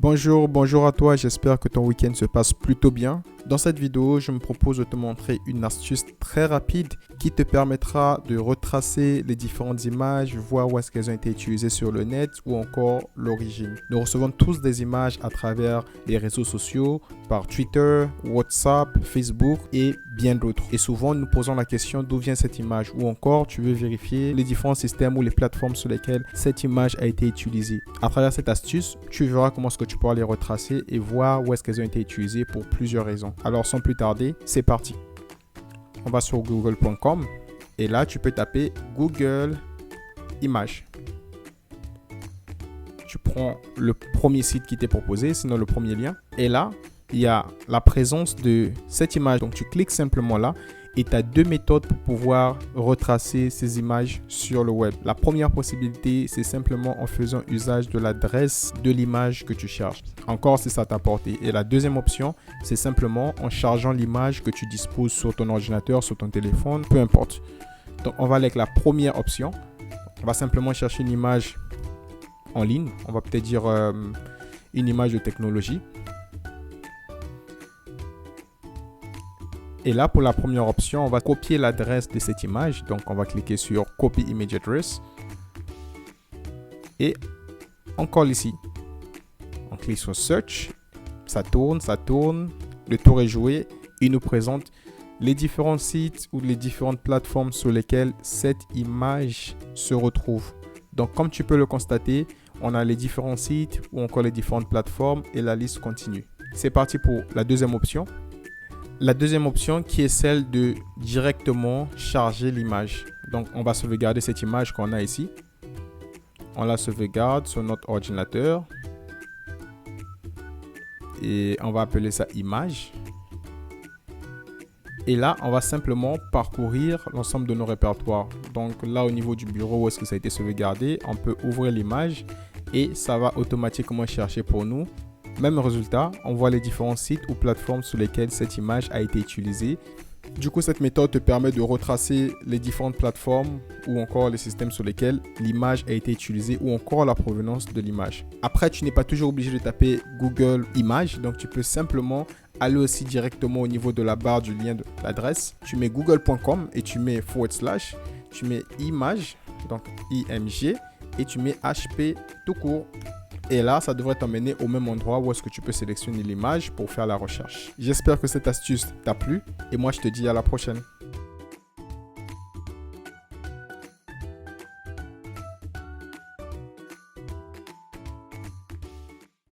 Bonjour à toi, j'espère que ton week-end se passe plutôt bien. Dans cette vidéo, je me propose de te montrer une astuce très rapide qui te permettra de retracer les différentes images, voir où est-ce qu'elles ont été utilisées sur le net ou encore l'origine. Nous recevons tous des images à travers les réseaux sociaux, par Twitter, WhatsApp, Facebook et bien d'autres. Et souvent, nous posons la question d'où vient cette image ou encore tu veux vérifier les différents systèmes ou les plateformes sur lesquelles cette image a été utilisée. À travers cette astuce, tu verras comment est-ce que tu pourras les retracer et voir où est-ce qu'elles ont été utilisées pour plusieurs raisons. Alors sans plus tarder, c'est parti. On va sur google.com et là tu peux taper Google Images. Tu prends le premier site qui t'est proposé, sinon le premier lien. Et là, il y a la présence de cette image. Donc tu cliques simplement là et tu as deux méthodes pour pouvoir retracer ces images sur le web. La première possibilité, c'est simplement en faisant usage de l'adresse de l'image que tu cherches. Encore si ça t'a porté. Et la deuxième option, c'est simplement en chargeant l'image que tu disposes sur ton ordinateur, sur ton téléphone, peu importe. Donc on va aller avec la première option. On va simplement chercher une image en ligne. On va peut-être dire une image de technologie. Et là, pour la première option, on va copier l'adresse de cette image. Donc, on va cliquer sur Copy Image Address. Et on colle ici. On clique sur Search. Ça tourne. Le tour est joué. Il nous présente les différents sites ou les différentes plateformes sur lesquelles cette image se retrouve. Donc, comme tu peux le constater, on a les différents sites ou encore les différentes plateformes et la liste continue. C'est parti pour la deuxième option. La deuxième option qui est celle de directement charger l'image. Donc, on va sauvegarder cette image qu'on a ici. On la sauvegarde sur notre ordinateur. Et on va appeler ça image. Et là, on va simplement parcourir l'ensemble de nos répertoires. Donc là, au niveau du bureau où est-ce que ça a été sauvegardé, on peut ouvrir l'image et ça va automatiquement chercher pour nous. Même résultat, on voit les différents sites ou plateformes sur lesquelles cette image a été utilisée. Du coup, cette méthode te permet de retracer les différentes plateformes ou encore les systèmes sur lesquels l'image a été utilisée ou encore la provenance de l'image. Après, tu n'es pas toujours obligé de taper Google Images, donc tu peux simplement aller aussi directement au niveau de la barre du lien de l'adresse. Tu mets google.com et tu mets /, tu mets image, donc IMG, et tu mets HP tout court. Et là, ça devrait t'emmener au même endroit où est-ce que tu peux sélectionner l'image pour faire la recherche. J'espère que cette astuce t'a plu et moi, je te dis à la prochaine.